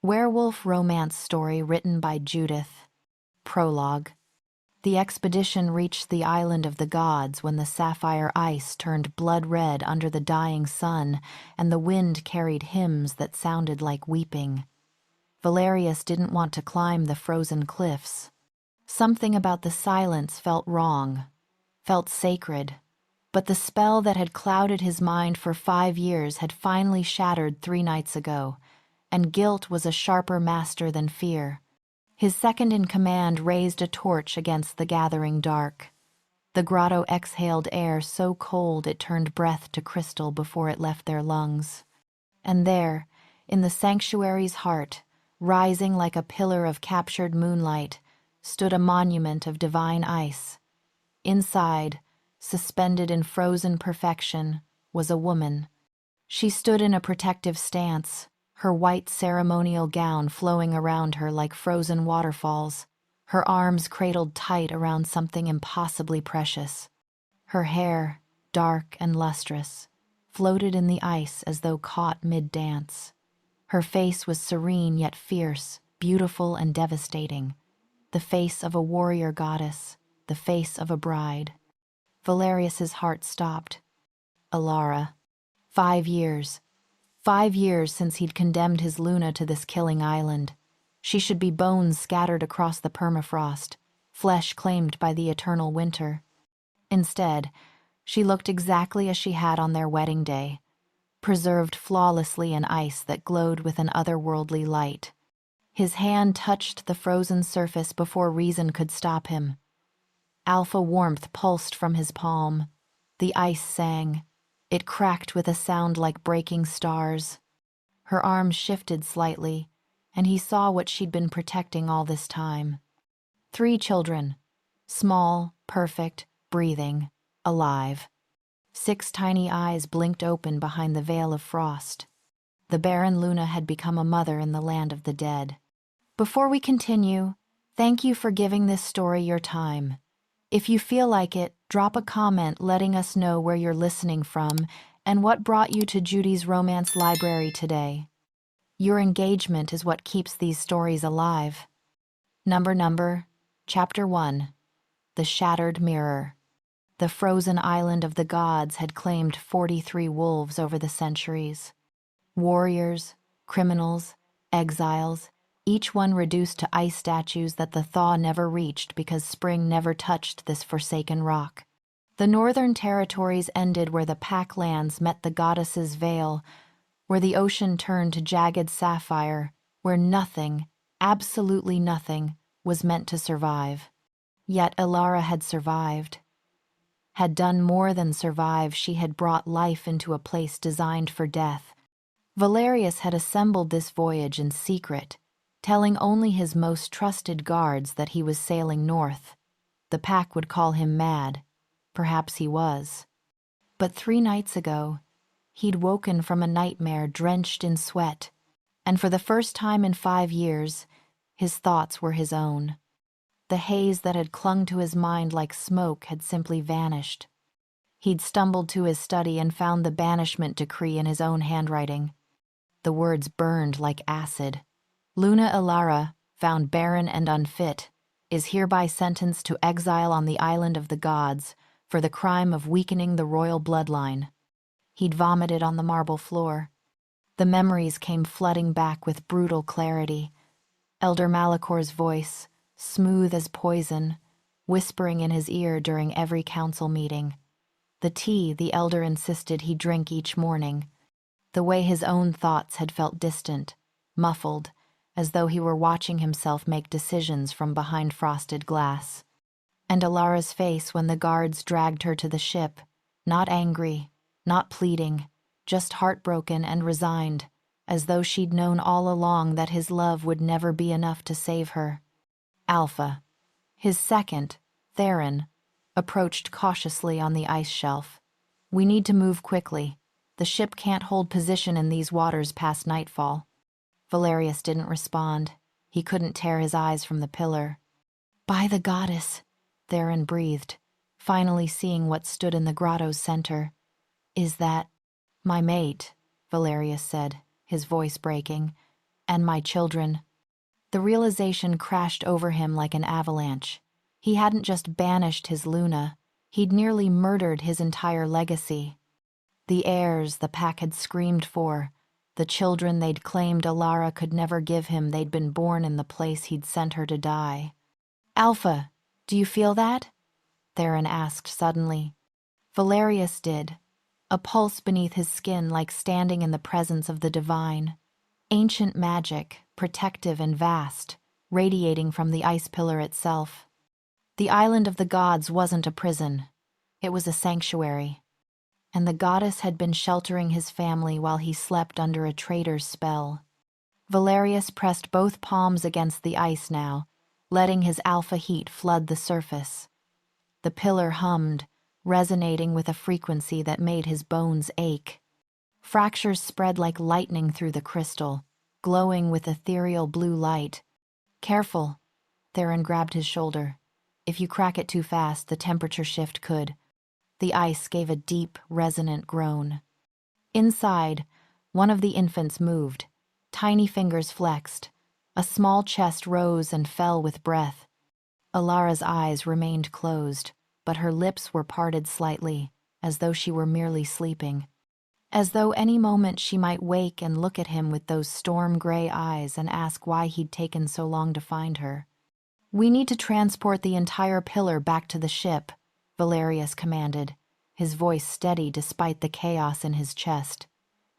Werewolf romance story written by Judith. Prologue. The expedition reached the island of the gods when the sapphire ice turned blood red under the dying sun and the wind carried hymns that sounded like weeping. Valerius didn't want to climb the frozen cliffs. Something about the silence felt wrong, felt sacred, but the spell that had clouded his mind for 5 years had finally shattered 3 nights ago, and guilt was a sharper master than fear. His second-in-command raised a torch against the gathering dark. The grotto exhaled air so cold it turned breath to crystal before it left their lungs. And there, in the sanctuary's heart, rising like a pillar of captured moonlight, stood a monument of divine ice. Inside, suspended in frozen perfection, was a woman. She stood in a protective stance, her white ceremonial gown flowing around her like frozen waterfalls, her arms cradled tight around something impossibly precious. Her hair, dark and lustrous, floated in the ice as though caught mid-dance. Her face was serene yet fierce, beautiful and devastating. The face of a warrior goddess, the face of a bride. Valerius's heart stopped. Alara. 5 years. 5 years since he'd condemned his Luna to this killing island. She should be bones scattered across the permafrost, flesh claimed by the eternal winter. Instead, she looked exactly as she had on their wedding day, preserved flawlessly in ice that glowed with an otherworldly light. His hand touched the frozen surface before reason could stop him. Alpha warmth pulsed from his palm. The ice sang. It cracked with a sound like breaking stars. Her arms shifted slightly, and he saw what she'd been protecting all this time. 3 children. Small, perfect, breathing, alive. 6 tiny eyes blinked open behind the veil of frost. The barren Luna had become a mother in the land of the dead. Before we continue, thank you for giving this story your time. If you feel like it, drop a comment letting us know where you're listening from and what brought you to Judy's romance library today. Your engagement is what keeps these stories alive. Number, Chapter 1. The Shattered Mirror. The frozen island of the gods had claimed 43 wolves over the centuries. Warriors, criminals, exiles, each one reduced to ice statues that the thaw never reached because spring never touched this forsaken rock. The northern territories ended where the pack lands met the goddess's veil, where the ocean turned to jagged sapphire, where nothing, absolutely nothing, was meant to survive. Yet Alara had survived. Had done more than survive, she had brought life into a place designed for death. Valerius had assembled this voyage in secret, telling only his most trusted guards that he was sailing north. The pack would call him mad. Perhaps he was. But 3 nights ago, he'd woken from a nightmare drenched in sweat, and for the first time in 5 years, his thoughts were his own. The haze that had clung to his mind like smoke had simply vanished. He'd stumbled to his study and found the banishment decree in his own handwriting. The words burned like acid. Luna Alara, found barren and unfit, is hereby sentenced to exile on the island of the gods for the crime of weakening the royal bloodline. He'd vomited on the marble floor. The memories came flooding back with brutal clarity. Elder Malachor's voice, smooth as poison, whispering in his ear during every council meeting. The tea the elder insisted he drink each morning. The way his own thoughts had felt distant, muffled, as though he were watching himself make decisions from behind frosted glass. And Alara's face when the guards dragged her to the ship, not angry, not pleading, just heartbroken and resigned, as though she'd known all along that his love would never be enough to save her. Alpha, his second, Theron, approached cautiously on the ice shelf. We need to move quickly. The ship can't hold position in these waters past nightfall. Valerius didn't respond. He couldn't tear his eyes from the pillar. By the goddess, Theron breathed, finally seeing what stood in the grotto's center. Is that my mate? Valerius said, his voice breaking. And my children. The realization crashed over him like an avalanche. He hadn't just banished his Luna, he'd nearly murdered his entire legacy. The heirs the pack had screamed for, the children they'd claimed Alara could never give him, they'd been born in the place he'd sent her to die. "Alpha, do you feel that?" Theron asked suddenly. Valerius did, a pulse beneath his skin like standing in the presence of the divine. Ancient magic, protective and vast, radiating from the ice pillar itself. The island of the gods wasn't a prison. It was a sanctuary. And the goddess had been sheltering his family while he slept under a traitor's spell. Valerius pressed both palms against the ice now, letting his alpha heat flood the surface. The pillar hummed, resonating with a frequency that made his bones ache. Fractures spread like lightning through the crystal, glowing with ethereal blue light. "Careful," Theron grabbed his shoulder. "If you crack it too fast, the temperature shift could." The ice gave a deep, resonant groan. Inside, one of the infants moved. Tiny fingers flexed. A small chest rose and fell with breath. Alara's eyes remained closed, but her lips were parted slightly, as though she were merely sleeping. As though any moment she might wake and look at him with those storm-gray eyes and ask why he'd taken so long to find her. "We need to transport the entire pillar back to the ship," Valerius commanded, his voice steady despite the chaos in his chest.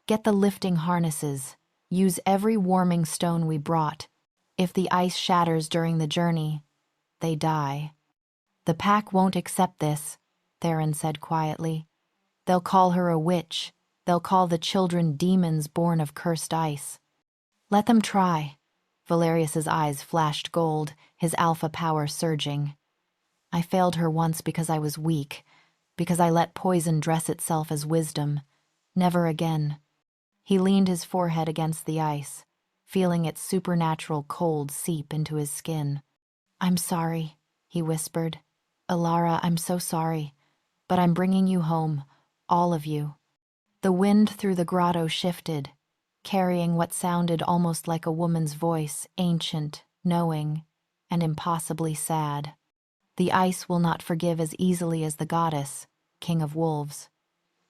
"Get the lifting harnesses. Use every warming stone we brought. If the ice shatters during the journey, they die." "The pack won't accept this," Theron said quietly. "They'll call her a witch. They'll call the children demons born of cursed ice." "Let them try." Valerius's eyes flashed gold, his alpha power surging. "I failed her once because I was weak, because I let poison dress itself as wisdom. Never again." He leaned his forehead against the ice, feeling its supernatural cold seep into his skin. "I'm sorry," he whispered. "Alara, I'm so sorry. But I'm bringing you home, all of you." The wind through the grotto shifted, carrying what sounded almost like a woman's voice, ancient, knowing, and impossibly sad. "The ice will not forgive as easily as the goddess, king of wolves.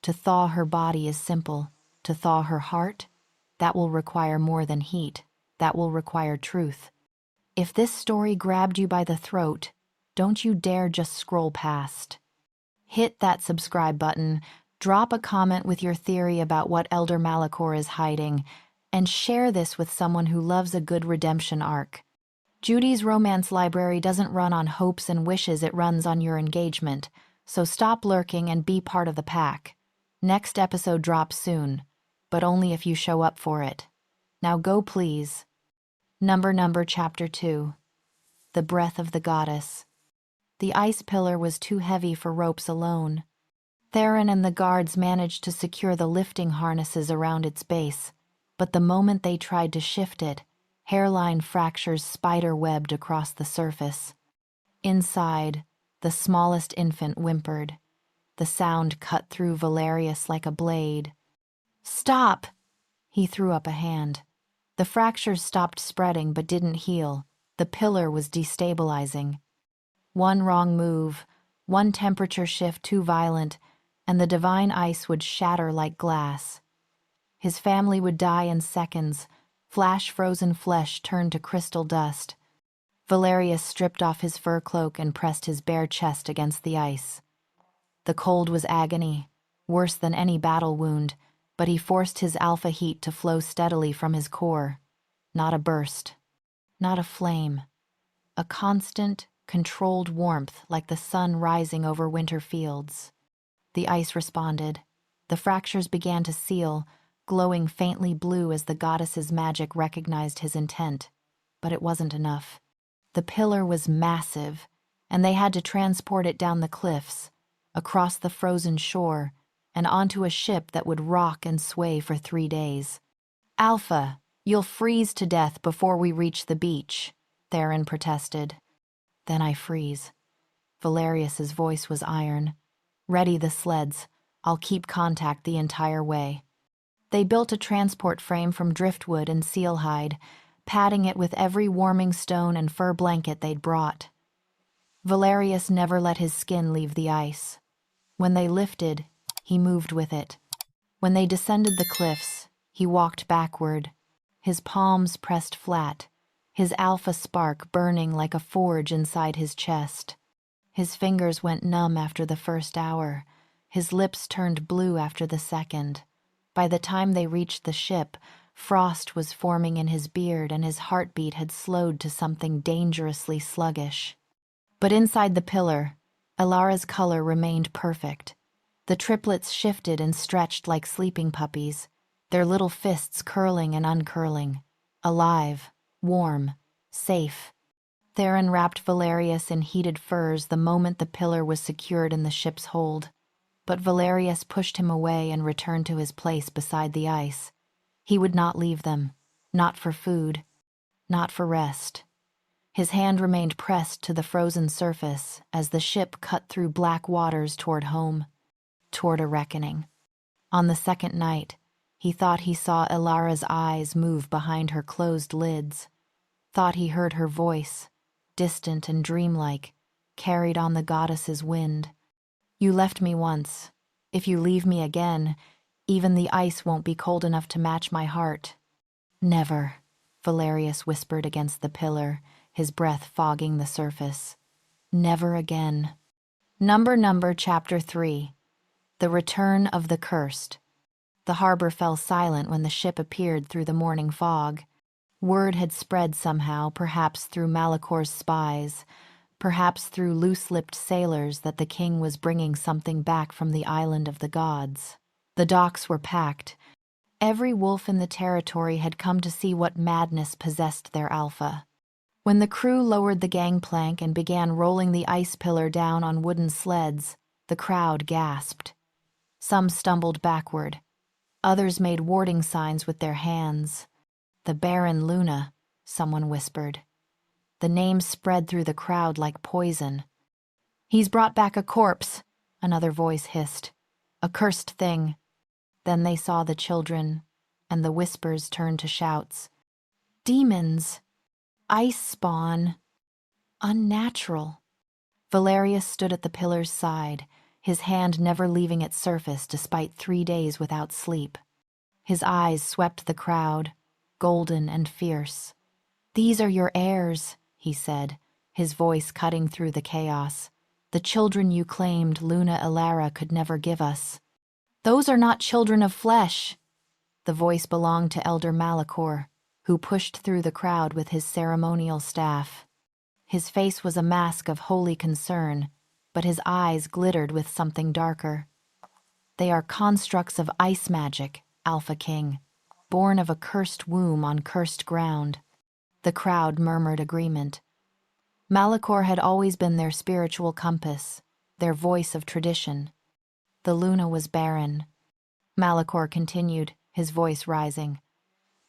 To thaw her body is simple. To thaw her heart, that will require more than heat. That will require truth. If this story grabbed you by the throat, don't you dare just scroll past. Hit that subscribe button, drop a comment with your theory about what Elder Malachor is hiding, and share this with someone who loves a good redemption arc. Judy's romance library doesn't run on hopes and wishes, it runs on your engagement, so stop lurking and be part of the pack. Next episode drops soon, but only if you show up for it. Now go, please. Number Chapter 2. The Breath of the Goddess. The ice pillar was too heavy for ropes alone. Theron and the guards managed to secure the lifting harnesses around its base, but the moment they tried to shift it, hairline fractures spider-webbed across the surface. Inside, the smallest infant whimpered. The sound cut through Valerius like a blade. "Stop!" He threw up a hand. The fractures stopped spreading but didn't heal. The pillar was destabilizing. One wrong move, one temperature shift too violent, and the divine ice would shatter like glass. His family would die in seconds, flash-frozen flesh turned to crystal dust. Valerius stripped off his fur cloak and pressed his bare chest against the ice. The cold was agony, worse than any battle wound, but he forced his alpha heat to flow steadily from his core. Not a burst, not a flame. A constant, controlled warmth like the sun rising over winter fields. The ice responded. The fractures began to seal, glowing faintly blue as the goddess's magic recognized his intent. But it wasn't enough. The pillar was massive, and they had to transport it down the cliffs, across the frozen shore, and onto a ship that would rock and sway for 3 days. "Alpha, you'll freeze to death before we reach the beach," Theron protested. "Then I freeze." Valerius's voice was iron. "Ready the sleds. I'll keep contact the entire way." They built a transport frame from driftwood and seal hide, padding it with every warming stone and fur blanket they'd brought. Valerius never let his skin leave the ice. When they lifted, he moved with it. When they descended the cliffs, he walked backward, his palms pressed flat, his alpha spark burning like a forge inside his chest. His fingers went numb after the first hour, his lips turned blue after the second. By the time they reached the ship, frost was forming in his beard and his heartbeat had slowed to something dangerously sluggish. But inside the pillar, Alara's color remained perfect. The triplets shifted and stretched like sleeping puppies, their little fists curling and uncurling. Alive, warm, safe. Theron wrapped Valerius in heated furs the moment the pillar was secured in the ship's hold. But Valerius pushed him away and returned to his place beside the ice. He would not leave them, not for food, not for rest. His hand remained pressed to the frozen surface as the ship cut through black waters toward home, toward a reckoning. On the second night, he thought he saw Alara's eyes move behind her closed lids, thought he heard her voice, distant and dreamlike, carried on the goddess's wind. You left me once. If you leave me again, even the ice won't be cold enough to match my heart. Never, Valerius whispered against the pillar, his breath fogging the surface. Never again. Number Chapter 3. The Return of the Cursed. The harbor fell silent when the ship appeared through the morning fog. Word had spread somehow, perhaps through Malachor's spies, perhaps through loose-lipped sailors, that the king was bringing something back from the island of the gods. The docks were packed. Every wolf in the territory had come to see what madness possessed their alpha. When the crew lowered the gangplank and began rolling the ice pillar down on wooden sleds, the crowd gasped. Some stumbled backward. Others made warding signs with their hands. The Barren Luna, someone whispered. The name spread through the crowd like poison. He's brought back a corpse, another voice hissed. A cursed thing. Then they saw the children, and the whispers turned to shouts. Demons! Ice spawn! Unnatural! Valerius stood at the pillar's side, his hand never leaving its surface despite 3 days without sleep. His eyes swept the crowd, golden and fierce. These are your heirs, he said, his voice cutting through the chaos. The children you claimed Thawing Alara could never give us. Those are not children of flesh. The voice belonged to Elder Malachor, who pushed through the crowd with his ceremonial staff. His face was a mask of holy concern, but his eyes glittered with something darker. They are constructs of ice magic, Alpha King, born of a cursed womb on cursed ground. The crowd murmured agreement. Malachor had always been their spiritual compass, their voice of tradition. The Luna was barren. Malachor continued, his voice rising.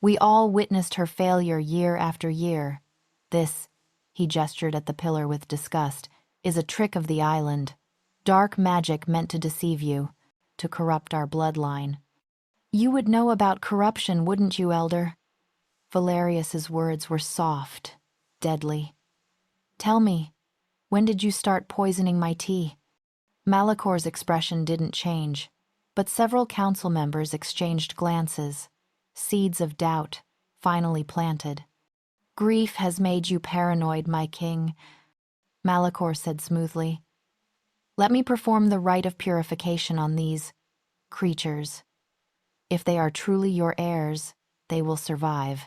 We all witnessed her failure year after year. This, he gestured at the pillar with disgust, is a trick of the island. Dark magic meant to deceive you, to corrupt our bloodline. You would know about corruption, wouldn't you, Elder? Valerius's words were soft, deadly. Tell me, when did you start poisoning my tea? Malachor's expression didn't change, but several council members exchanged glances, seeds of doubt, finally planted. Grief has made you paranoid, my king, Malachor said smoothly. Let me perform the rite of purification on these creatures. If they are truly your heirs, they will survive.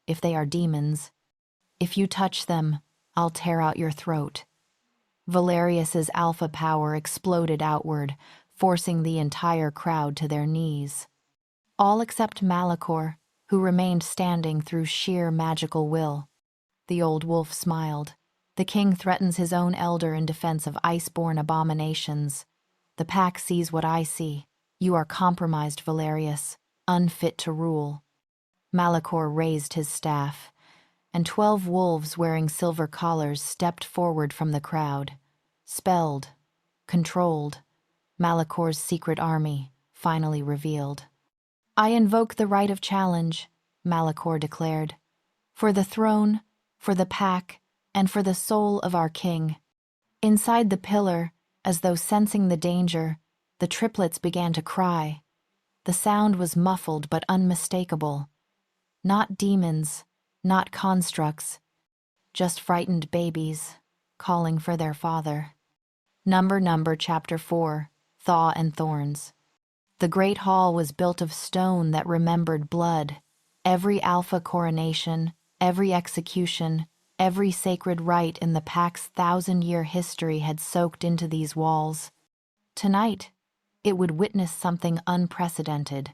If they are demons, if you touch them, I'll tear out your throat. Valerius's alpha power exploded outward, forcing the entire crowd to their knees. All except Malachor, who remained standing through sheer magical will. The old wolf smiled. The king threatens his own elder in defense of ice-born abominations. The pack sees what I see. You are compromised, Valerius, unfit to rule. Malachor raised his staff, and 12 wolves wearing silver collars stepped forward from the crowd. Spelled, controlled, Malachor's secret army finally revealed. I invoke the right of challenge, Malachor declared. For the throne, for the pack, and for the soul of our king. Inside the pillar, as though sensing the danger, the triplets began to cry. The sound was muffled but unmistakable. Not demons, not constructs, just frightened babies, calling for their father. Number Chapter 4, Thaw and Thorns. The great hall was built of stone that remembered blood. Every alpha coronation, every execution, every sacred rite in the pack's 1,000-year history had soaked into these walls. Tonight, it would witness something unprecedented.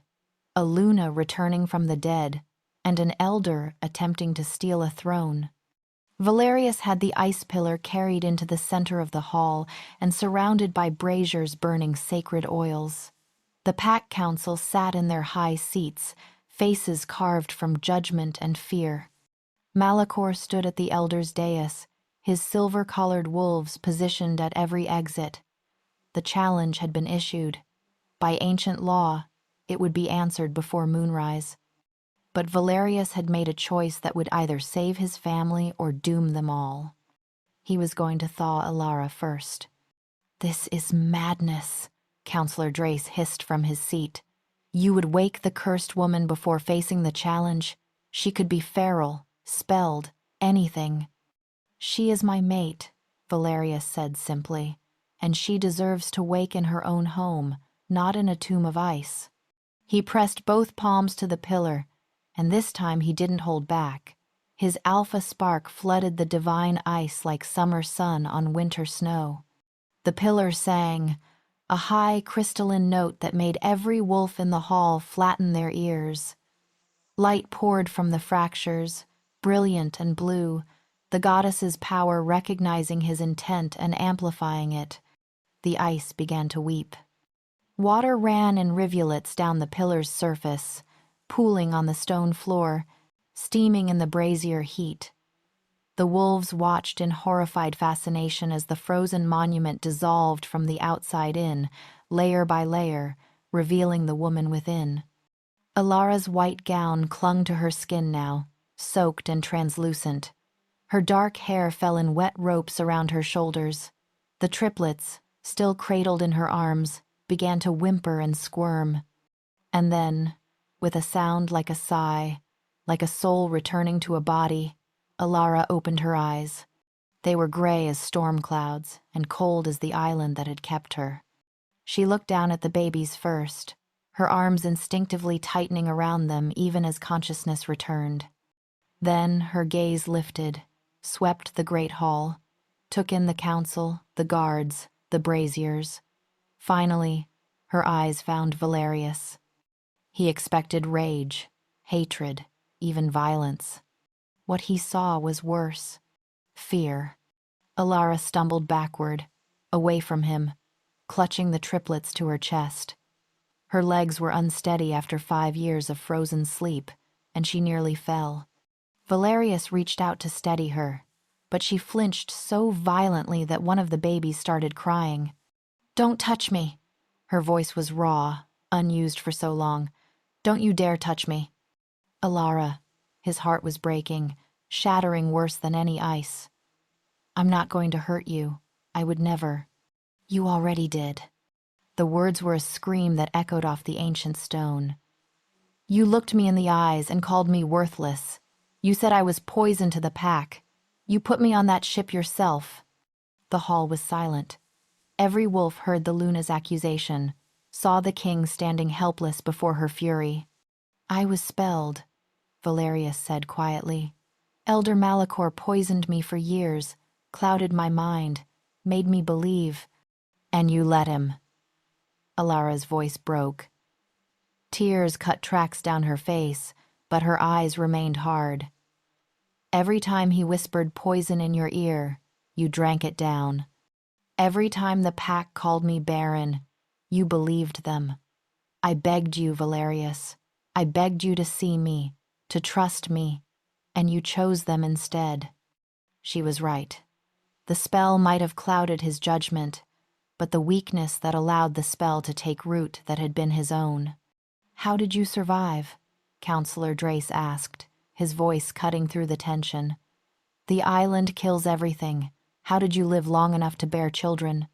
A Luna returning from the dead, and an elder attempting to steal a throne. Valerius had the ice pillar carried into the center of the hall and surrounded by braziers burning sacred oils. The pack council sat in their high seats, faces carved from judgment and fear. Malachor stood at the elder's dais, his silver-collared wolves positioned at every exit. The challenge had been issued. By ancient law, it would be answered before moonrise. But Valerius had made a choice that would either save his family or doom them all. He was going to thaw Alara first. "This is madness," Counselor Drace hissed from his seat. "You would wake the cursed woman before facing the challenge. She could be feral, spelled, anything." "She is my mate," Valerius said simply, "and she deserves to wake in her own home, not in a tomb of ice." He pressed both palms to the pillar, and this time he didn't hold back. His alpha spark flooded the divine ice like summer sun on winter snow. The pillar sang, a high crystalline note that made every wolf in the hall flatten their ears. Light poured from the fractures, brilliant and blue, the goddess's power recognizing his intent and amplifying it. The ice began to weep. Water ran in rivulets down the pillar's surface, pooling on the stone floor, steaming in the brazier heat. The wolves watched in horrified fascination as the frozen monument dissolved from the outside in, layer by layer, revealing the woman within. Alara's white gown clung to her skin now, soaked and translucent. Her dark hair fell in wet ropes around her shoulders. The triplets, still cradled in her arms, began to whimper and squirm. And then, with a sound like a sigh, like a soul returning to a body, Alara opened her eyes. They were gray as storm clouds and cold as the island that had kept her. She looked down at the babies first, her arms instinctively tightening around them even as consciousness returned. Then her gaze lifted, swept the great hall, took in the council, the guards, the braziers. Finally, her eyes found Valerius. He expected rage, hatred, even violence. What he saw was worse. Fear. Alara stumbled backward, away from him, clutching the triplets to her chest. Her legs were unsteady after 5 years of frozen sleep, and she nearly fell. Valerius reached out to steady her, but she flinched so violently that one of the babies started crying. "Don't touch me." Her voice was raw, unused for so long. "Don't you dare touch me." "Alara," his heart was breaking, shattering worse than any ice. "I'm not going to hurt you. I would never." "You already did." The words were a scream that echoed off the ancient stone. "You looked me in the eyes and called me worthless. You said I was poison to the pack. You put me on that ship yourself." The hall was silent. Every wolf heard the Luna's accusation, saw the king standing helpless before her fury. "I was spelled," Valerius said quietly. "Elder Malachor poisoned me for years, clouded my mind, made me believe." "And you let him." Alara's voice broke. Tears cut tracks down her face, but her eyes remained hard. "Every time he whispered poison in your ear, you drank it down. Every time the pack called me Barren, you believed them. I begged you, Valerius. I begged you to see me, to trust me, and you chose them instead." She was right. The spell might have clouded his judgment, but the weakness that allowed the spell to take root that had been his own. How did you survive? Counselor Drace asked, his voice cutting through the tension. The island kills everything. How did you live long enough to bear children?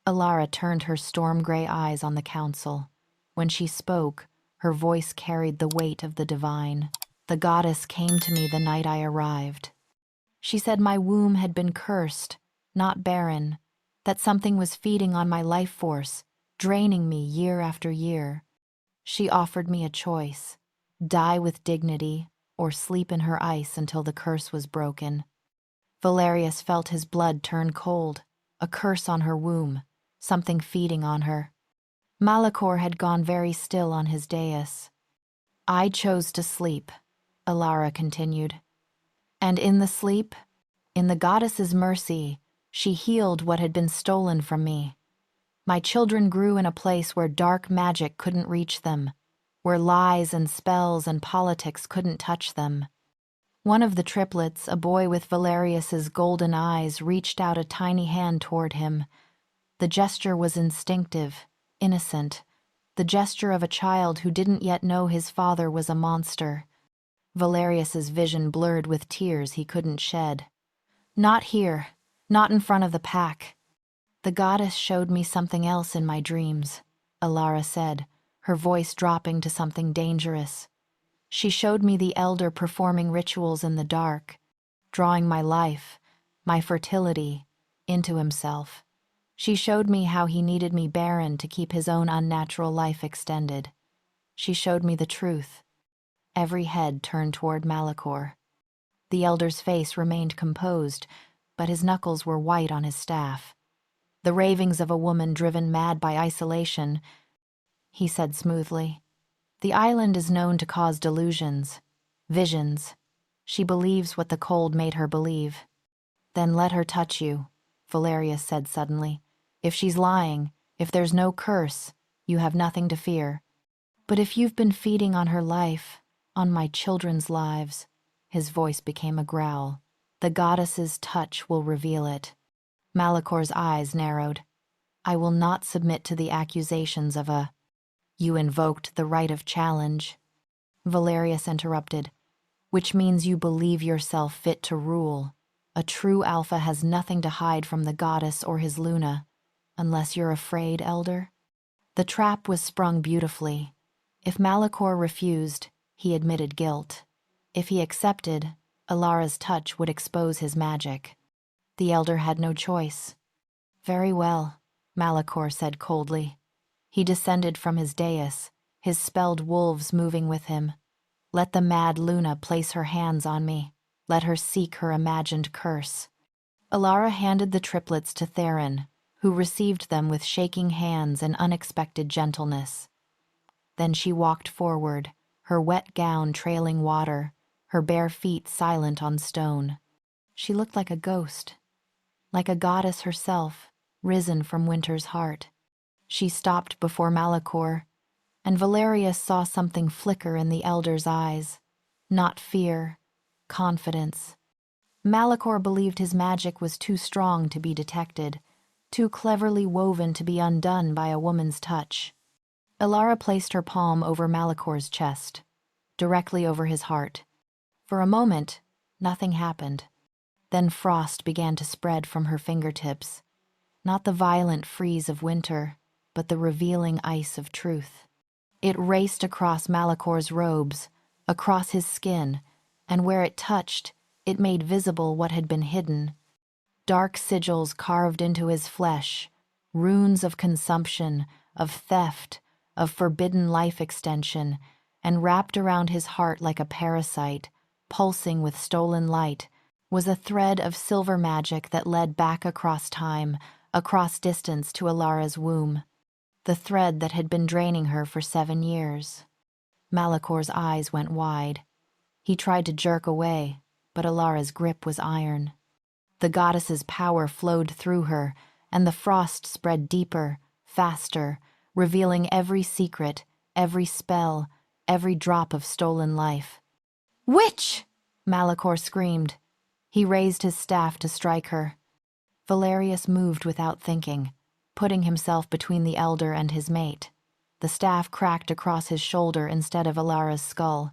Alara turned her storm-gray eyes on the council. When she spoke, her voice carried the weight of the divine. The goddess came to me the night I arrived. She said my womb had been cursed, not barren, that something was feeding on my life force, draining me year after year. She offered me a choice: die with dignity or sleep in her ice until the curse was broken. Valerius felt his blood turn cold, a curse on her womb, something feeding on her. Malachor had gone very still on his dais. I chose to sleep, Alara continued. And in the sleep, in the goddess's mercy, she healed what had been stolen from me. My children grew in a place where dark magic couldn't reach them, where lies and spells and politics couldn't touch them. One of the triplets, a boy with Valerius's golden eyes, reached out a tiny hand toward him. The gesture was instinctive, innocent, the gesture of a child who didn't yet know his father was a monster. Valerius's vision blurred with tears he couldn't shed. Not here, not in front of the pack. The goddess showed me something else in my dreams, Alara said, her voice dropping to something dangerous. She showed me the elder performing rituals in the dark, drawing my life, my fertility, into himself. She showed me how he needed me barren to keep his own unnatural life extended. She showed me the truth. Every head turned toward Malachor. The elder's face remained composed, but his knuckles were white on his staff. The ravings of a woman driven mad by isolation, he said smoothly. The island is known to cause delusions, visions. She believes what the cold made her believe. Then let her touch you, Valerius said suddenly. If she's lying, if there's no curse, you have nothing to fear. But if you've been feeding on her life, on my children's lives, his voice became a growl, the goddess's touch will reveal it. Malachor's eyes narrowed. I will not submit to the accusations of a... You invoked the right of challenge. Valerius interrupted. Which means you believe yourself fit to rule. A true alpha has nothing to hide from the goddess or his Luna. Unless you're afraid, Elder? The trap was sprung beautifully. If Malachor refused, he admitted guilt. If he accepted, Alara's touch would expose his magic. The elder had no choice. Very well, Malachor said coldly. He descended from his dais, his spelled wolves moving with him. Let the mad Luna place her hands on me. Let her seek her imagined curse. Alara handed the triplets to Theron, who received them with shaking hands and unexpected gentleness. Then she walked forward, her wet gown trailing water, her bare feet silent on stone. She looked like a ghost, like a goddess herself, risen from winter's heart. She stopped before Malachor, and Valerius saw something flicker in the elder's eyes. Not fear, confidence. Malachor believed his magic was too strong to be detected, too cleverly woven to be undone by a woman's touch. Alara placed her palm over Malachor's chest, directly over his heart. For a moment, nothing happened. Then frost began to spread from her fingertips, not the violent freeze of winter, but the revealing ice of truth. It raced across Malachor's robes, across his skin, and where it touched, it made visible what had been hidden. Dark sigils carved into his flesh, runes of consumption, of theft, of forbidden life extension, and wrapped around his heart like a parasite, pulsing with stolen light, was a thread of silver magic that led back across time, across distance to Alara's womb. The thread that had been draining her for 7 years. Malachor's eyes went wide. He tried to jerk away, but Alara's grip was iron. The goddess's power flowed through her, and the frost spread deeper, faster, revealing every secret, every spell, every drop of stolen life. "Witch!" Malachor screamed. He raised his staff to strike her. Valerius moved without thinking, putting himself between the elder and his mate. The staff cracked across his shoulder instead of Alara's skull.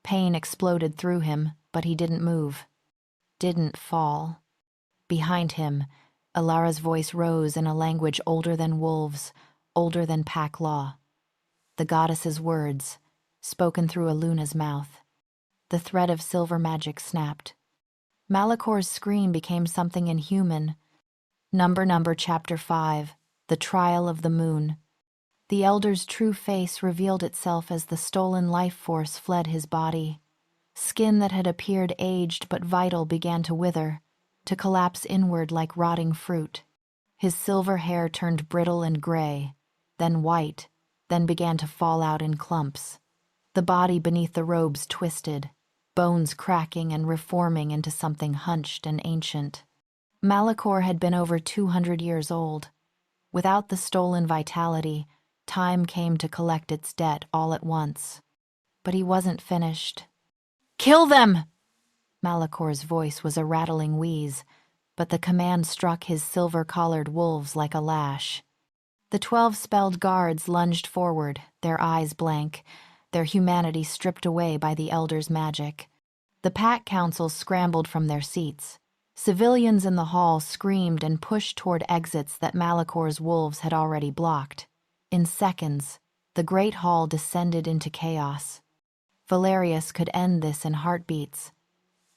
Pain exploded through him, but he didn't move. Didn't fall. Behind him, Alara's voice rose in a language older than wolves, older than pack law. The goddess's words, spoken through Aluna's mouth. The thread of silver magic snapped. Malachor's scream became something inhuman. Number Chapter 5, The Trial of the Moon. The elder's true face revealed itself as the stolen life force fled his body. Skin that had appeared aged but vital began to wither, to collapse inward like rotting fruit. His silver hair turned brittle and gray, then white, then began to fall out in clumps. The body beneath the robes twisted, bones cracking and reforming into something hunched and ancient. Malachor had been over 200 years old. Without the stolen vitality, time came to collect its debt all at once. But he wasn't finished. "Kill them!" Malachor's voice was a rattling wheeze, but the command struck his silver-collared wolves like a lash. The 12 spelled guards lunged forward, their eyes blank, their humanity stripped away by the elder's magic. The pack councils scrambled from their seats. Civilians in the hall screamed and pushed toward exits that Malachor's wolves had already blocked. In seconds, the great hall descended into chaos. Valerius could end this in heartbeats.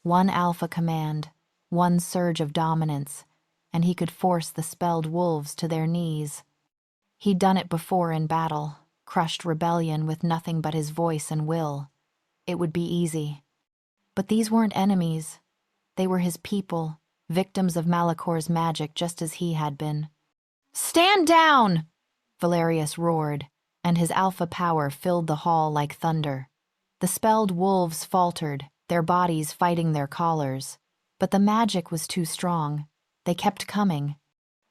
One alpha command, one surge of dominance, and he could force the spelled wolves to their knees. He'd done it before in battle, crushed rebellion with nothing but his voice and will. It would be easy. But these weren't enemies. They were his people, victims of Malachor's magic just as he had been. "Stand down!" Valerius roared, and his alpha power filled the hall like thunder. The spelled wolves faltered, their bodies fighting their collars. But the magic was too strong. They kept coming.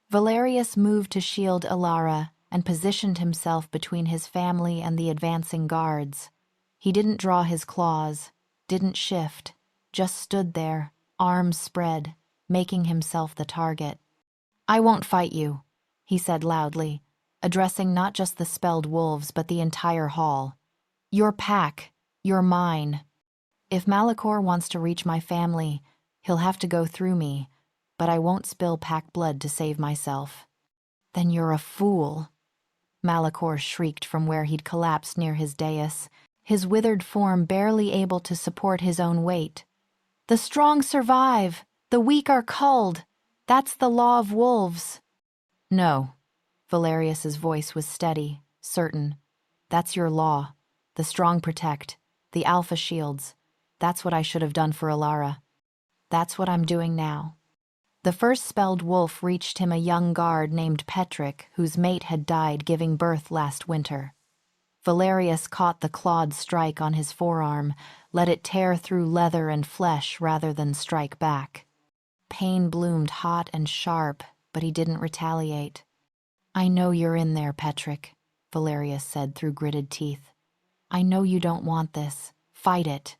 Valerius moved to shield Alara and positioned himself between his family and the advancing guards. He didn't draw his claws, didn't shift, just stood there, arms spread, making himself the target. "I won't fight you," he said loudly, addressing not just the spelled wolves but the entire hall. "Your pack, you're mine. If Malachor wants to reach my family, he'll have to go through me, but I won't spill pack blood to save myself." "Then you're a fool," Malachor shrieked from where he'd collapsed near his dais, his withered form barely able to support his own weight. "The strong survive, the weak are culled. That's the law of wolves." "No." Valerius's voice was steady, certain. "That's your law. The strong protect. The alpha shields. That's what I should have done for Alara. That's what I'm doing now." The first spelled wolf reached him a young guard named Petrick, whose mate had died giving birth last winter. Valerius caught the clawed strike on his forearm, let it tear through leather and flesh rather than strike back. Pain bloomed hot and sharp, but he didn't retaliate. "I know you're in there, Petrick," Valerius said through gritted teeth. "I know you don't want this. Fight it."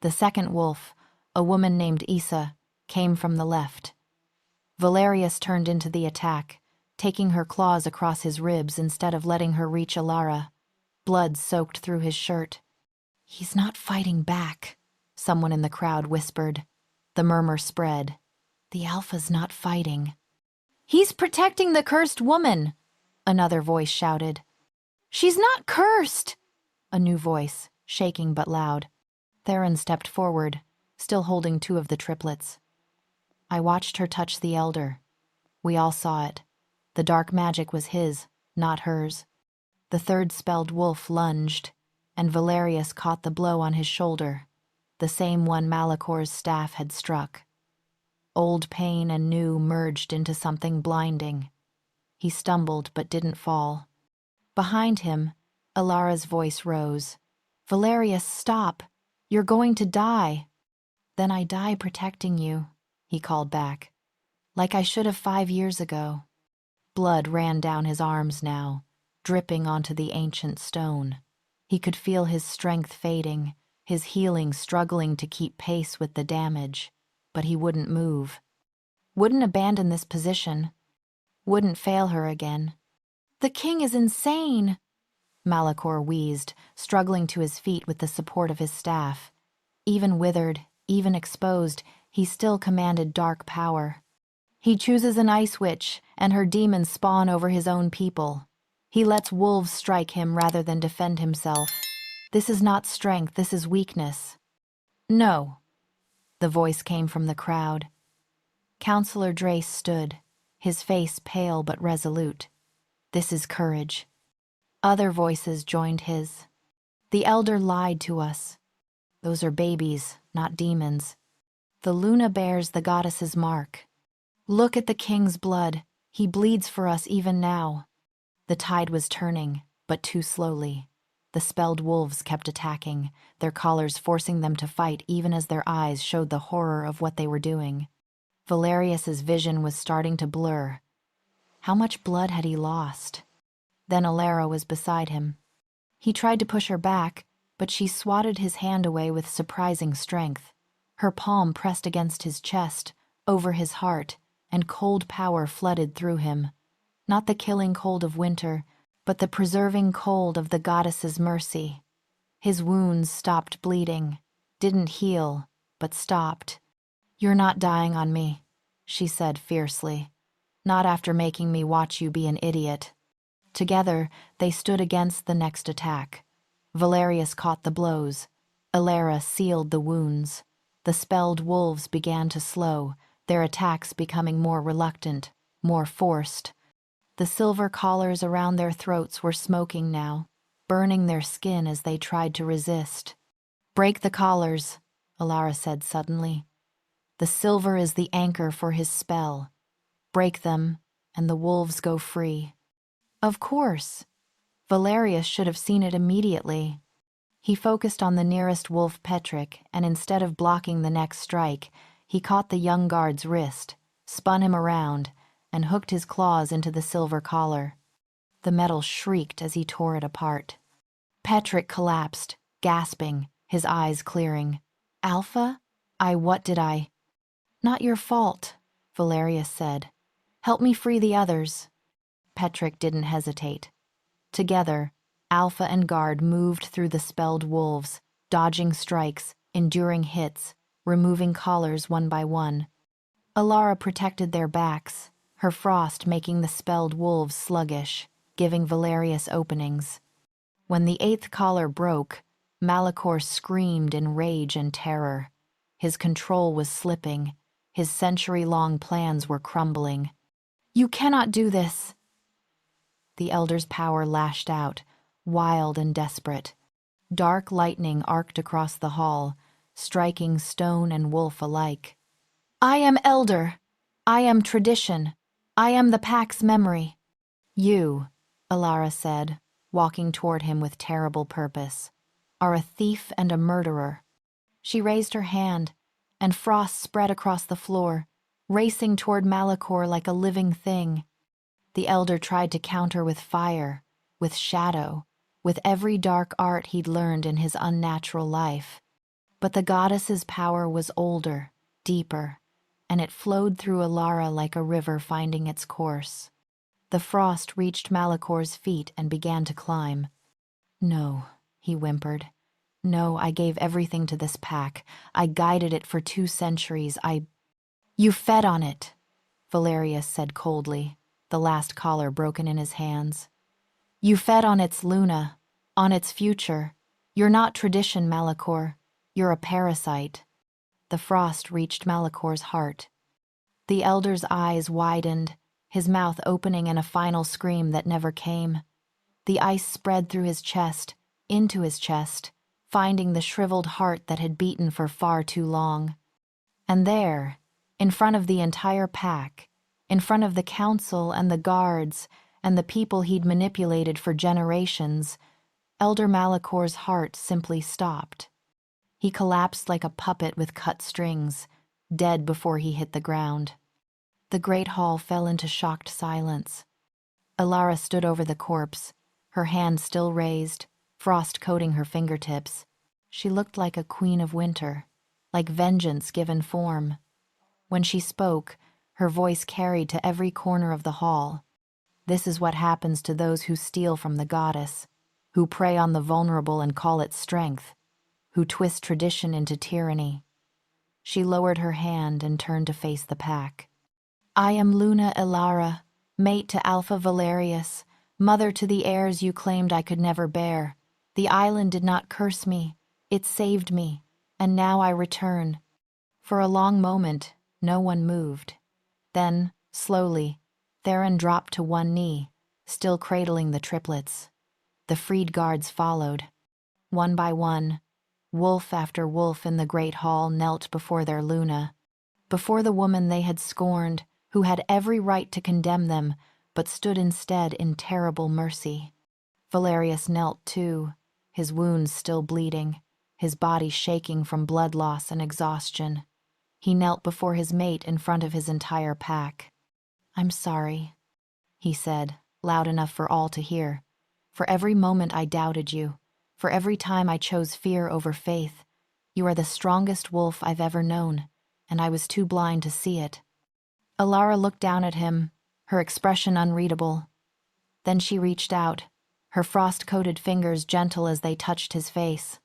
The second wolf, a woman named Issa, came from the left. Valerius turned into the attack, taking her claws across his ribs instead of letting her reach Alara. Blood soaked through his shirt. "He's not fighting back," someone in the crowd whispered. The murmur spread. "The alpha's not fighting." "He's protecting the cursed woman," another voice shouted. "She's not cursed," a new voice, shaking but loud. Theron stepped forward, still holding 2 of the triplets. "I watched her touch the elder. We all saw it. The dark magic was his, not hers." The third spelled wolf lunged, and Valerius caught the blow on his shoulder, the same one Malachor's staff had struck. Old pain and new merged into something blinding. He stumbled but didn't fall. Behind him, Alara's voice rose. "Valerius, stop! You're going to die." "Then I die protecting you," he called back. "Like I should have 5 years ago." Blood ran down his arms now, dripping onto the ancient stone. He could feel his strength fading, his healing struggling to keep pace with the damage, but he wouldn't move. Wouldn't abandon this position. Wouldn't fail her again. "The king is insane!" Malachor wheezed, struggling to his feet with the support of his staff. Even withered, even exposed, he still commanded dark power. He chooses an ice witch, and her demons spawn over his own people. He lets wolves strike him rather than defend himself. This is not strength, this is weakness. No, the voice came from the crowd. Counselor Drace stood, his face pale but resolute. This is courage. Other voices joined his. The elder lied to us. Those are babies, not demons. The Luna bears the goddess's mark. Look at the king's blood. He bleeds for us even now. The tide was turning, but too slowly. The spelled wolves kept attacking, their collars forcing them to fight even as their eyes showed the horror of what they were doing. Valerius's vision was starting to blur. How much blood had he lost? Then Alara was beside him. He tried to push her back, but she swatted his hand away with surprising strength. Her palm pressed against his chest, over his heart, and cold power flooded through him. Not the killing cold of winter, but the preserving cold of the goddess's mercy. His wounds stopped bleeding, didn't heal, but stopped. "You're not dying on me," she said fiercely. "Not after making me watch you be an idiot." Together, they stood against the next attack. Valerius caught the blows. Alara sealed the wounds. The spelled wolves began to slow, their attacks becoming more reluctant, more forced. The silver collars around their throats were smoking now, burning their skin as they tried to resist. "Break the collars," Alara said suddenly. "The silver is the anchor for his spell. Break them, and the wolves go free." Of course. Valerius should have seen it immediately. He focused on the nearest wolf Petrick, and instead of blocking the next strike, he caught the young guard's wrist, spun him around, and hooked his claws into the silver collar. The metal shrieked as he tore it apart. Petrick collapsed, gasping, his eyes clearing. "Alpha? What did I?" "Not your fault," Valerius said. "Help me free the others." Petrick didn't hesitate. Together, Alpha and Guard moved through the spelled wolves, dodging strikes, enduring hits, removing collars one by one. Alara protected their backs, her frost making the spelled wolves sluggish, giving Valerius openings. When the 8th collar broke, Malachor screamed in rage and terror. His control was slipping. His century-long plans were crumbling. "You cannot do this!" The elder's power lashed out, wild and desperate. Dark lightning arced across the hall, striking stone and wolf alike. "I am elder. I am tradition. I am the pack's memory." "You," Alara said, walking toward him with terrible purpose, "are a thief and a murderer." She raised her hand, and frost spread across the floor, racing toward Malachor like a living thing. The elder tried to counter with fire, with shadow, with every dark art he'd learned in his unnatural life. But the goddess's power was older, deeper, and it flowed through Alara like a river finding its course. The frost reached Malachor's feet and began to climb. "No," he whimpered. "No, I gave everything to this pack. I guided it for 2 centuries. You fed on it," Valerius said coldly, the last collar broken in his hands. "You fed on its Luna, on its future. You're not tradition, Malachor. You're a parasite." The frost reached Malachor's heart. The elder's eyes widened, his mouth opening in a final scream that never came. The ice spread through his chest, into his chest, finding the shriveled heart that had beaten for far too long. And there, in front of the entire pack, in front of the council and the guards and the people he'd manipulated for generations, Elder Malachor's heart simply stopped. He collapsed like a puppet with cut strings, dead before he hit the ground. The great hall fell into shocked silence. Alara stood over the corpse, her hand still raised, frost coating her fingertips. She looked like a queen of winter, like vengeance given form. When she spoke, her voice carried to every corner of the hall. "This is what happens to those who steal from the goddess. who prey on the vulnerable and call it strength, who twist tradition into tyranny. She lowered her hand and turned to face the pack. I am Luna Alara, mate to Alpha Valerius, mother to the heirs you claimed I could never bear. The island did not curse me, it saved me, and now I return. For a long moment, no one moved. Then, slowly, Theron dropped to one knee, still cradling the triplets. The freed guards followed. One by one, wolf after wolf in the great hall knelt before their Luna, before the woman they had scorned, who had every right to condemn them, but stood instead in terrible mercy. Valerius knelt too, his wounds still bleeding, his body shaking from blood loss and exhaustion. He knelt before his mate in front of his entire pack. I'm sorry, he said, loud enough for all to hear. For every moment I doubted you, for every time I chose fear over faith. You are the strongest wolf I've ever known, and I was too blind to see it. Alara looked down at him, her expression unreadable. Then she reached out, her frost-coated fingers gentle as they touched his face.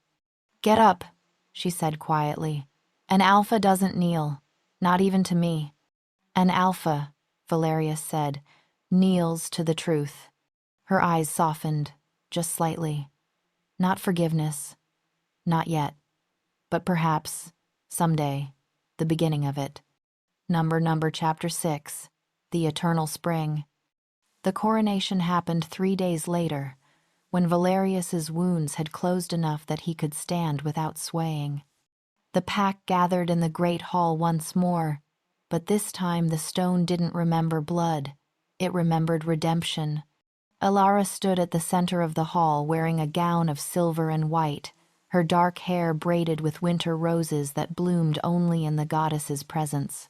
Get up, she said quietly. An alpha doesn't kneel, not even to me. An alpha, Valerius said, kneels to the truth. Her eyes softened, just slightly. Not forgiveness, not yet, but perhaps, someday, the beginning of it. Number Chapter 6, The Eternal Spring. The coronation happened 3 days later, when Valerius's wounds had closed enough that he could stand without swaying. The pack gathered in the great hall once more, but this time the stone didn't remember blood, it remembered redemption. Alara stood at the center of the hall wearing a gown of silver and white, her dark hair braided with winter roses that bloomed only in the goddess's presence.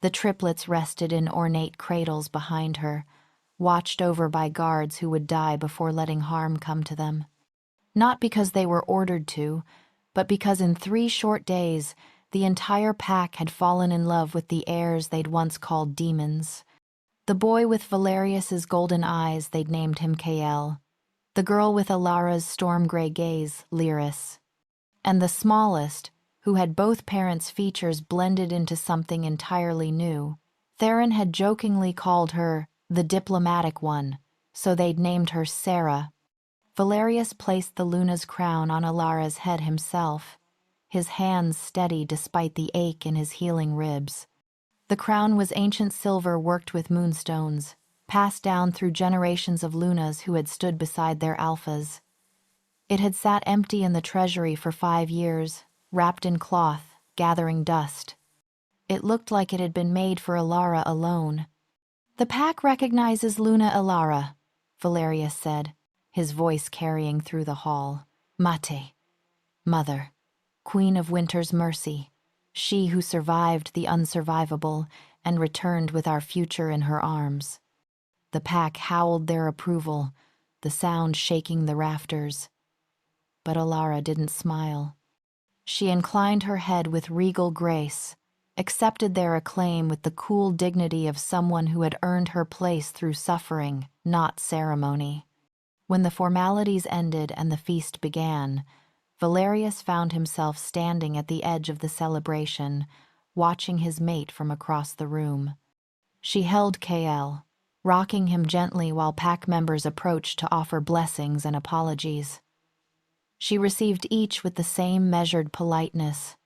The triplets rested in ornate cradles behind her, watched over by guards who would die before letting harm come to them. Not because they were ordered to, but because in 3 short days, the entire pack had fallen in love with the heirs they'd once called demons. The boy with Valerius's golden eyes, they'd named him Kael. The girl with Alara's storm-gray gaze, Lyris. And the smallest, who had both parents' features blended into something entirely new, Theron had jokingly called her the diplomatic one, so they'd named her Sarah. Valerius placed the Luna's crown on Alara's head himself, his hands steady despite the ache in his healing ribs. The crown was ancient silver worked with moonstones, passed down through generations of Lunas who had stood beside their alphas. It had sat empty in the treasury for 5 years, wrapped in cloth, gathering dust. It looked like it had been made for Alara alone. The pack recognizes Luna Alara, Valerius said, his voice carrying through the hall. Mate, mother, queen of winter's mercy, she who survived the unsurvivable and returned with our future in her arms. The pack howled their approval, the sound shaking the rafters. But Alara didn't smile. She inclined her head with regal grace, accepted their acclaim with the cool dignity of someone who had earned her place through suffering, not ceremony. When the formalities ended and the feast began, Valerius found himself standing at the edge of the celebration, watching his mate from across the room. She held Kael, rocking him gently while pack members approached to offer blessings and apologies. She received each with the same measured politeness.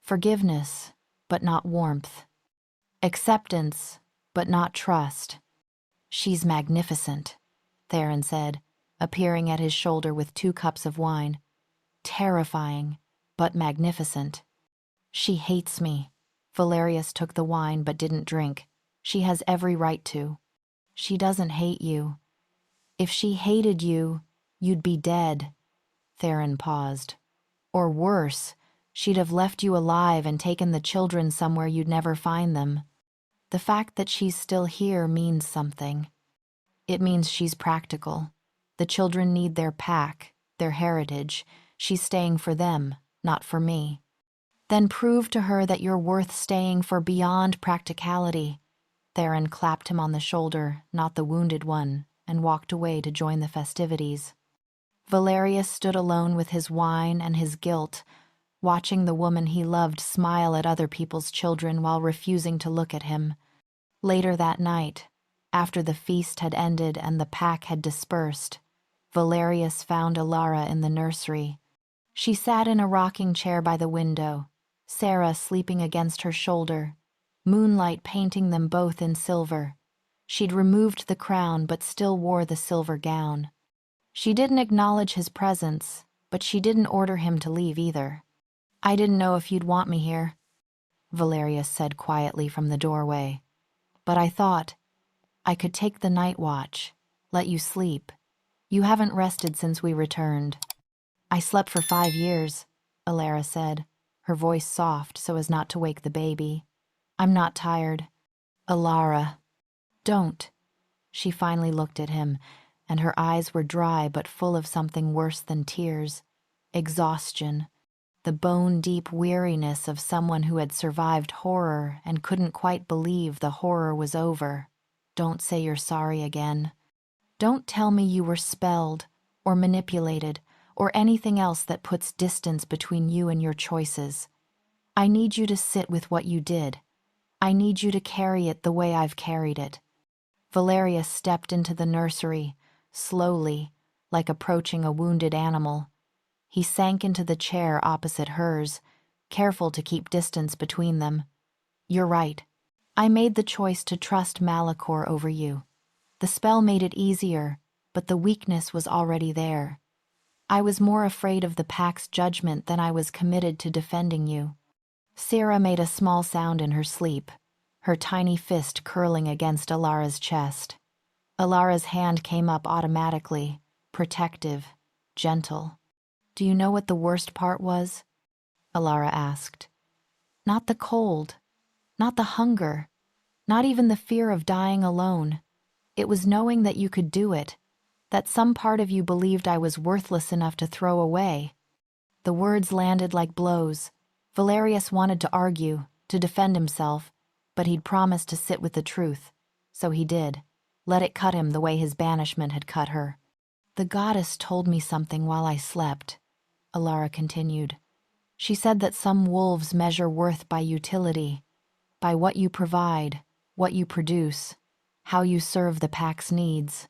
Forgiveness, but not warmth. Acceptance, but not trust. She's magnificent, Theron said, appearing at his shoulder with 2 cups of wine. Terrifying, but magnificent. She hates me. Valerius took the wine but didn't drink. She has every right to. She doesn't hate you. If she hated you, you'd be dead. Theron paused. Or worse, she'd have left you alive and taken the children somewhere you'd never find them. The fact that she's still here means something. It means she's practical. The children need their pack, their heritage. She's staying for them, not for me. Then prove to her that you're worth staying for beyond practicality. Theron clapped him on the shoulder, not the wounded one, and walked away to join the festivities. Valerius stood alone with his wine and his guilt, watching the woman he loved smile at other people's children while refusing to look at him. Later that night, after the feast had ended and the pack had dispersed, Valerius found Alara in the nursery. She sat in a rocking chair by the window, Sarah sleeping against her shoulder, moonlight painting them both in silver. She'd removed the crown but still wore the silver gown. She didn't acknowledge his presence, but she didn't order him to leave either. "I didn't know if you'd want me here," Valerius said quietly from the doorway. "But I thought I could take the night watch, let you sleep. You haven't rested since we returned." "I slept for 5 years," Alara said, her voice soft so as not to wake the baby. "I'm not tired." "Alara, don't." She finally looked at him, and her eyes were dry but full of something worse than tears. Exhaustion. The bone-deep weariness of someone who had survived horror and couldn't quite believe the horror was over. "Don't say you're sorry again. Don't tell me you were spelled, or manipulated, or anything else that puts distance between you and your choices. I need you to sit with what you did. I need you to carry it the way I've carried it." Valerius stepped into the nursery, slowly, like approaching a wounded animal. He sank into the chair opposite hers, careful to keep distance between them. "You're right. I made the choice to trust Malachor over you. The spell made it easier, but the weakness was already there. I was more afraid of the pack's judgment than I was committed to defending you." Sarah made a small sound in her sleep, her tiny fist curling against Alara's chest. Alara's hand came up automatically, protective, gentle. "Do you know what the worst part was?" Alara asked. "Not the cold, not the hunger, not even the fear of dying alone. It was knowing that you could do it, that some part of you believed I was worthless enough to throw away." The words landed like blows. Valerius wanted to argue, to defend himself, but he'd promised to sit with the truth, so he did. Let it cut him the way his banishment had cut her. "The goddess told me something while I slept," Alara continued. "She said that some wolves measure worth by utility, by what you provide, what you produce, how you serve the pack's needs.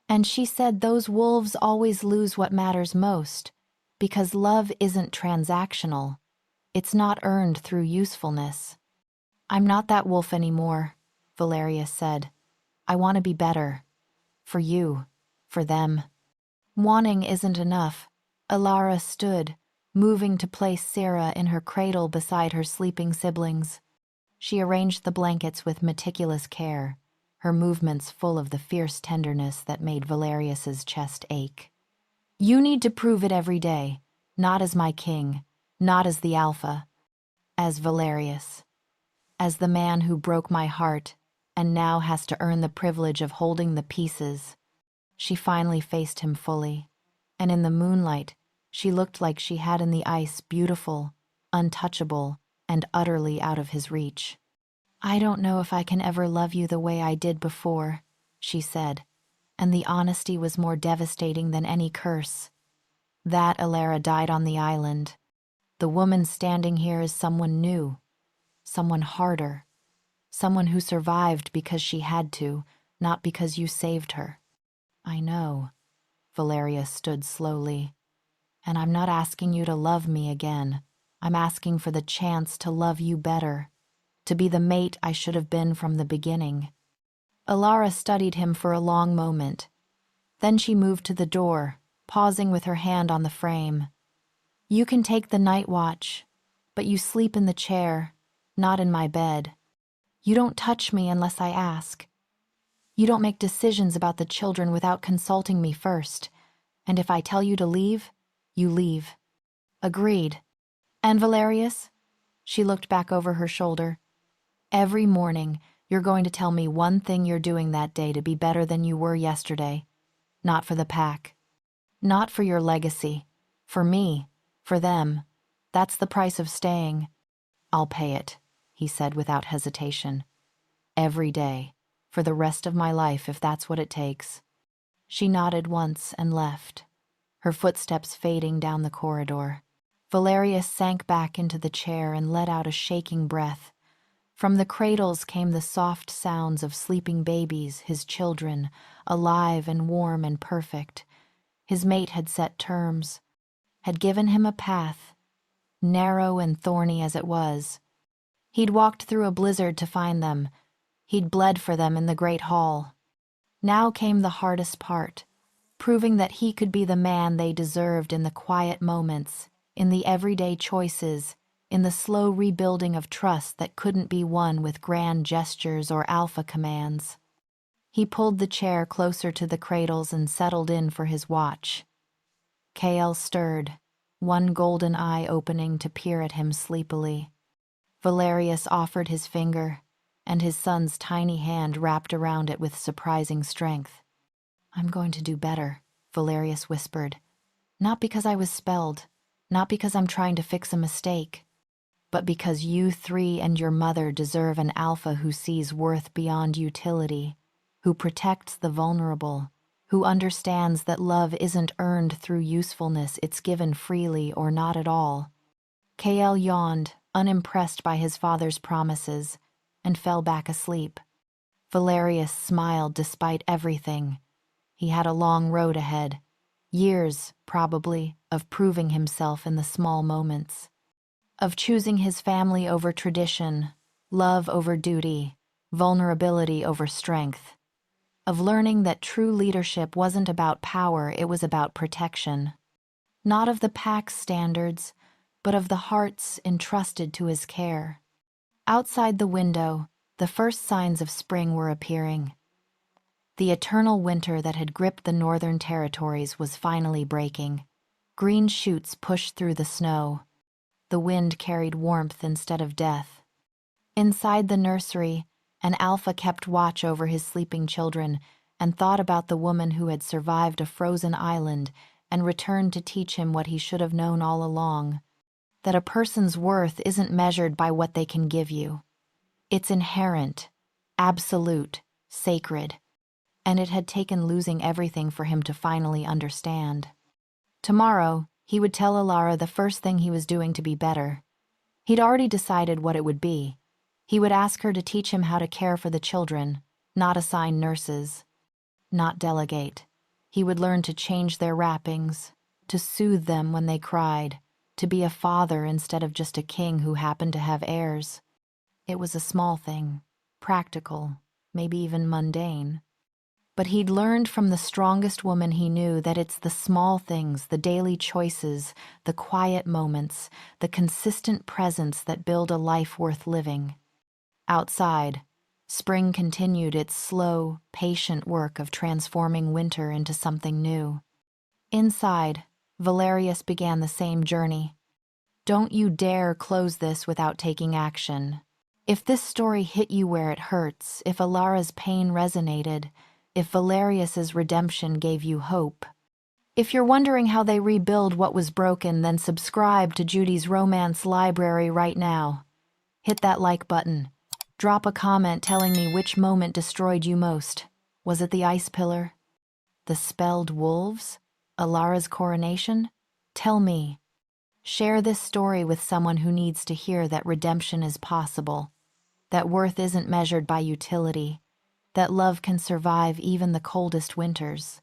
And she said those wolves always lose what matters most, because love isn't transactional. It's not earned through usefulness." "I'm not that wolf anymore," Valerius said. "I want to be better. For you, for them." Wanting isn't enough. Alara stood, moving to place Sarah in her cradle beside her sleeping siblings. She arranged the blankets with meticulous care, her movements full of the fierce tenderness that made Valerius's chest ache. "You need to prove it every day, not as my king, not as the Alpha, as Valerius, as the man who broke my heart and now has to earn the privilege of holding the pieces." She finally faced him fully, and in the moonlight, she looked like she had in the ice, beautiful, untouchable, and utterly out of his reach. "I don't know if I can ever love you the way I did before," she said, and the honesty was more devastating than any curse. That Alara died on the island. The woman standing here is someone new, someone harder, someone who survived because she had to, not because you saved her. "I know." Valerius stood slowly. "And I'm not asking you to love me again. I'm asking for the chance to love you better, to be the mate I should have been from the beginning." Alara studied him for a long moment. Then she moved to the door, pausing with her hand on the frame. "You can take the night watch, but you sleep in the chair, not in my bed. You don't touch me unless I ask. You don't make decisions about the children without consulting me first. And if I tell you to leave, you leave." "Agreed." "And Valerius?" She looked back over her shoulder. "Every morning, you're going to tell me one thing you're doing that day to be better than you were yesterday. Not for the pack. Not for your legacy. For me. For them. That's the price of staying." "I'll pay it," he said without hesitation. "Every day. For the rest of my life, if that's what it takes." She nodded once and left. her footsteps fading down the corridor. Valerius sank back into the chair and let out a shaking breath. From the cradles came the soft sounds of sleeping babies, his children, alive and warm and perfect. His mate had set terms, had given him a path, narrow and thorny as it was. He'd walked through a blizzard to find them. He'd bled for them in the great hall. Now came the hardest part, proving that he could be the man they deserved in the quiet moments, in the everyday choices, in the slow rebuilding of trust that couldn't be won with grand gestures or alpha commands. He pulled the chair closer to the cradles and settled in for his watch. Kael stirred, one golden eye opening to peer at him sleepily. Valerius offered his finger, and his son's tiny hand wrapped around it with surprising strength. "I'm going to do better," Valerius whispered. "Not because I was spelled, not because I'm trying to fix a mistake, but because you three and your mother deserve an alpha who sees worth beyond utility, who protects the vulnerable, who understands that love isn't earned through usefulness, it's given freely or not at all." Kael yawned, unimpressed by his father's promises, and fell back asleep. Valerius smiled despite everything. He had a long road ahead, years, probably, of proving himself in the small moments, of choosing his family over tradition, love over duty, vulnerability over strength, of learning that true leadership wasn't about power, it was about protection. Not of the pack's standards, but of the hearts entrusted to his care. Outside the window, the first signs of spring were appearing. The eternal winter that had gripped the northern territories was finally breaking. Green shoots pushed through the snow. The wind carried warmth instead of death. Inside the nursery, an alpha kept watch over his sleeping children and thought about the woman who had survived a frozen island and returned to teach him what he should have known all along, that a person's worth isn't measured by what they can give you. It's inherent, absolute, sacred, and it had taken losing everything for him to finally understand. Tomorrow, he would tell Alara the first thing he was doing to be better. He'd already decided what it would be. He would ask her to teach him how to care for the children, not assign nurses, not delegate. He would learn to change their wrappings, to soothe them when they cried, to be a father instead of just a king who happened to have heirs. It was a small thing, practical, maybe even mundane. But he'd learned from the strongest woman he knew that it's the small things, the daily choices, the quiet moments, the consistent presence that build a life worth living. Outside, spring continued its slow, patient work of transforming winter into something new. Inside, Valerius began the same journey. Don't you dare close this without taking action. If this story hit you where it hurts, if Alara's pain resonated, if Valerius's redemption gave you hope, if you're wondering how they rebuild what was broken, then subscribe to Judy's Romance Library right now. Hit that like button. Drop a comment telling me which moment destroyed you most. Was it the ice pillar? The spelled wolves? Alara's coronation? Tell me. Share this story with someone who needs to hear that redemption is possible, that worth isn't measured by utility, that love can survive even the coldest winters.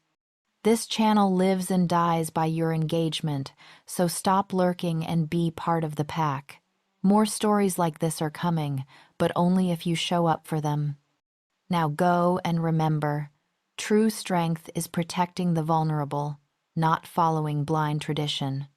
This channel lives and dies by your engagement, so stop lurking and be part of the pack. More stories like this are coming, but only if you show up for them. Now go and remember, true strength is protecting the vulnerable, not following blind tradition.